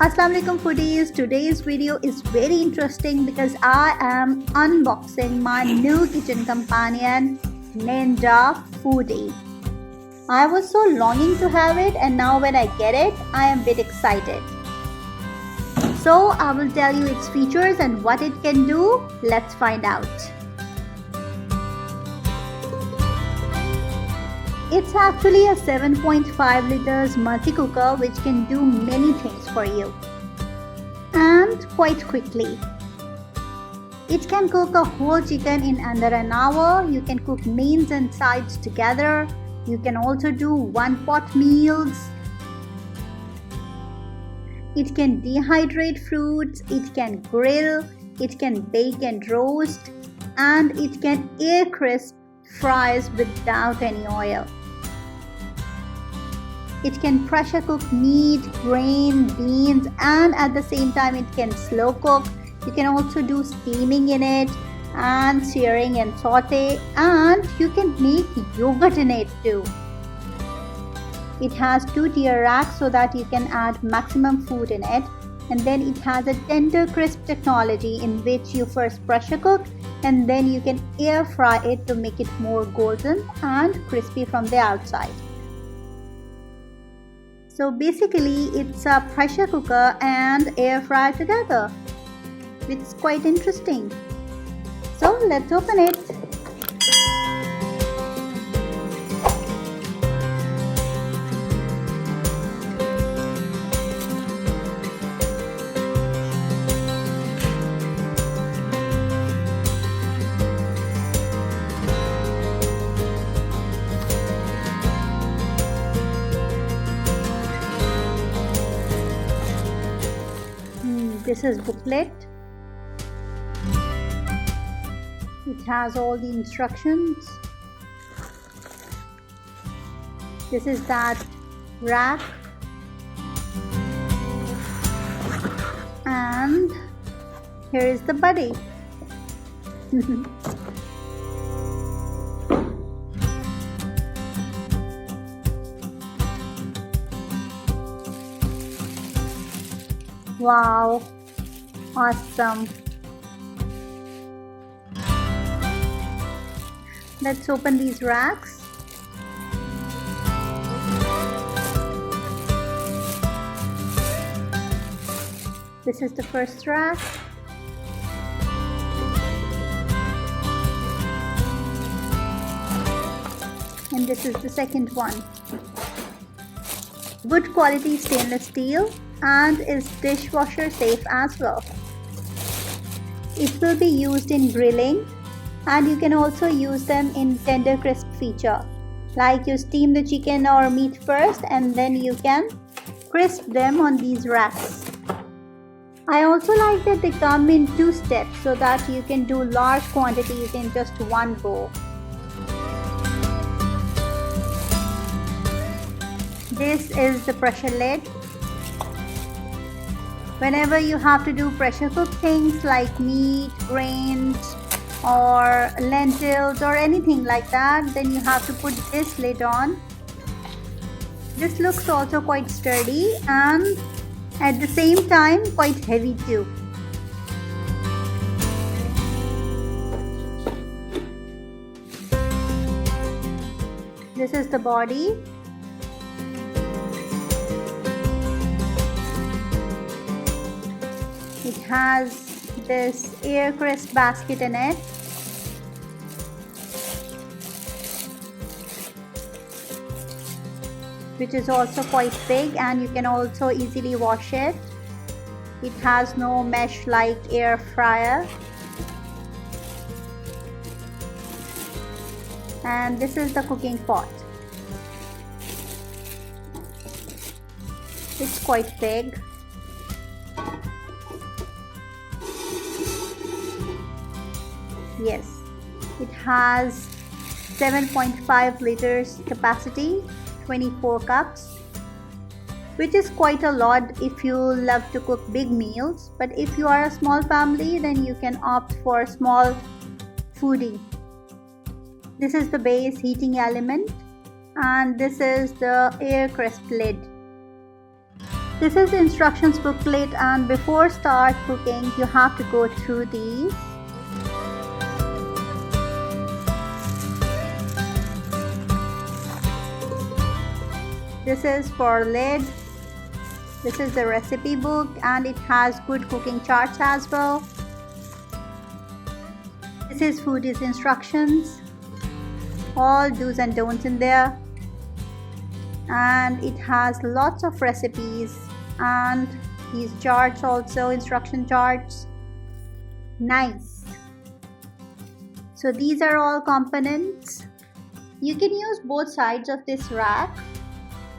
Assalamu alaikum foodies. Today's video is very interesting because I am unboxing my new kitchen companion Ninja Foodi. I was so longing to have it, and now when I get it, I am a bit excited. So I will tell you its features and what it can do. Let's find out. It's actually a 7.5 liters multi-cooker which can do many things for you and quite quickly. It can cook a whole chicken in under an hour. You can cook mains and sides together. You can also do one-pot meals. It can dehydrate fruits, it can grill, it can bake and roast, and it can air crisp fries without any oil. It can pressure cook meat, grain, beans, and at the same time it can slow cook. You can also do steaming in it and searing and saute, and you can make yogurt in it too. It has 2-tier racks so that you can add maximum food in it, and then it has a tender crisp technology in which you first pressure cook and then you can air fry it to make it more golden and crispy from the outside. So basically it's a pressure cooker and air fryer together, which is quite interesting. So let's open it. This is booklet. It has all the instructions. This is that rack, and here is the buddy. Wow, awesome. Let's open these racks. This is the first rack. And this is the second one. Good quality stainless steel and is dishwasher safe as well. It will be used in grilling, and you can also use them in tender crisp feature, like you steam the chicken or meat first and then you can crisp them on these racks. I also like that they come in 2 steps so that you can do large quantities in just one bowl. This is the pressure lid. Whenever you have to do pressure cook things like meat, grains, or lentils or anything like that, then you have to put this lid on. This looks also quite sturdy and at the same time quite heavy too. This is the body. It has this air crisp basket in it. Which is also quite big, and you can also easily wash it. It has no mesh like air fryer. And this is the cooking pot. It's quite big. Yes, it has 7.5 liters capacity, 24 cups, which is quite a lot if you love to cook big meals. But if you are a small family, then you can opt for small foodie. This is the base heating element, and this is the air crisp lid. This is the instructions booklet, and before start cooking you have to go through these. This is for lid. This is the recipe book, and it has good cooking charts as well. This is foodies instructions, all do's and don'ts in there, and it has lots of recipes and these charts also, instruction charts. Nice. So these are all components. You can use both sides of this rack,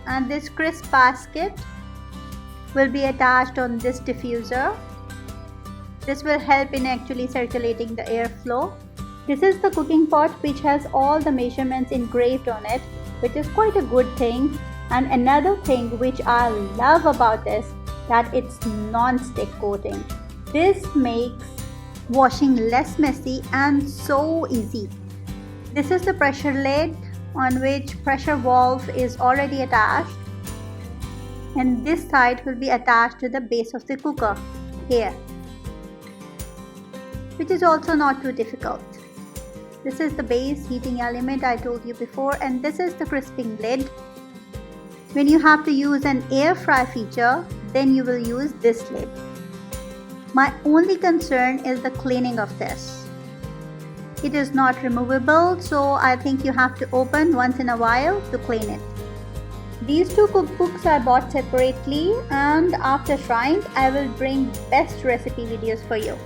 and this crisp basket will be attached on this diffuser. This will help in actually circulating the airflow. This is the cooking pot which has all the measurements engraved on it, which is quite a good thing. And another thing which I love about this, that it's non-stick coating. This makes washing less messy and so easy. This is the pressure lid on which pressure valve is already attached, and this side will be attached to the base of the cooker here, which is also not too difficult. This is the base heating element I told you before, and this is the crisping lid. When you have to use an air fry feature, then you will use this lid. My only concern is the cleaning of this. It is not removable, so I think you have to open once in a while to clean it. These two cookbooks I bought separately, and after trying I will bring best recipe videos for you.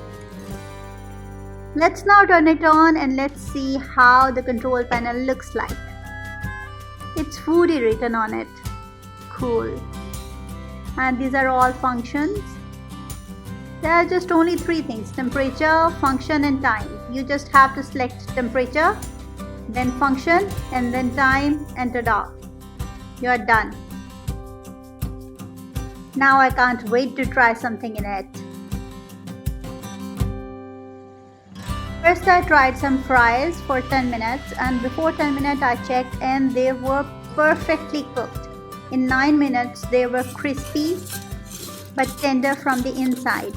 Let's now turn it on and let's see how the control panel looks like. It's foodie written on it. Cool. And these are all functions. There are just only three things: temperature, function and time. You just have to select temperature, then function, and then time, and ta-da, you are done. Now I can't wait to try something in it. First I tried some fries for 10 minutes, and before 10 minutes I checked and they were perfectly cooked. In 9 minutes they were crispy but tender from the inside.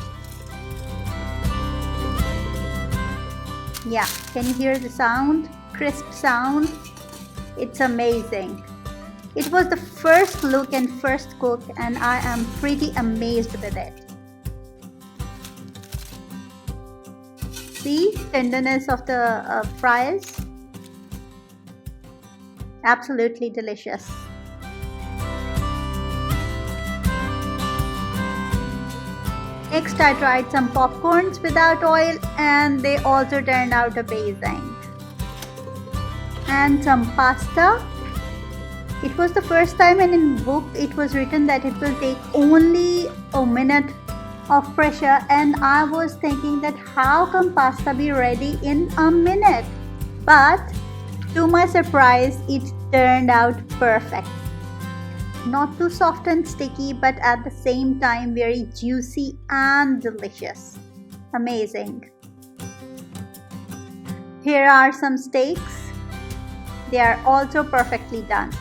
Yeah, can you hear the sound? Crisp sound. It's amazing. It was the first look and first cook, and I am pretty amazed with it. See, tenderness of the fries. Absolutely delicious. Next I tried some popcorns without oil, and they also turned out amazing. And some pasta. It was the first time, and in the book it was written that it will take only a minute of pressure, and I was thinking that how can pasta be ready in a minute? But to my surprise, it turned out perfect. Not too soft and sticky, but at the same time very juicy and delicious. Amazing. Here are some steaks. They are also perfectly done.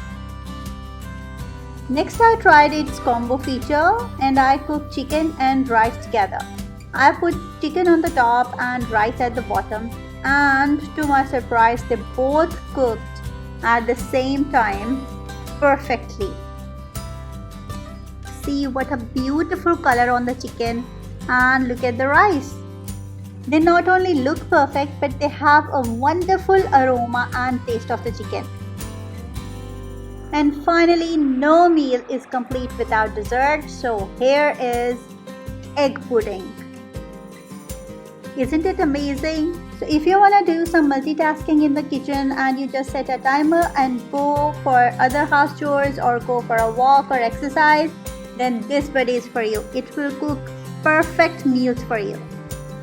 Next I tried its combo feature, and I cooked chicken and rice together. I put chicken on the top and rice at the bottom, and to my surprise they both cooked at the same time perfectly. See what a beautiful color on the chicken, and look at the rice. They not only look perfect, but they have a wonderful aroma and taste of the chicken. And finally, no meal is complete without dessert, so here is egg pudding. Isn't it amazing? So if you want to do some multitasking in the kitchen and you just set a timer and go for other house chores or go for a walk or exercise, then this buddy is for you. It will cook perfect meals for you.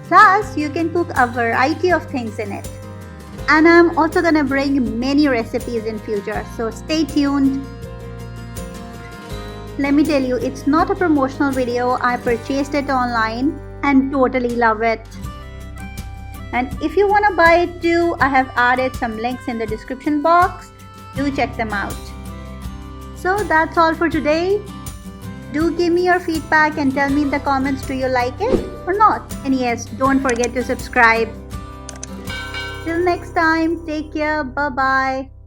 Plus, you can cook a variety of things in it. And I'm also gonna bring many recipes in future, so stay tuned. Let me tell you, it's not a promotional video. I purchased it online and totally love it. And if you want to buy it too, I have added some links in the description box. Do check them out. So that's all for today. Do give me your feedback and tell me in the comments, do you like it or not? And yes, don't forget to subscribe. Till next time, take care. Bye bye.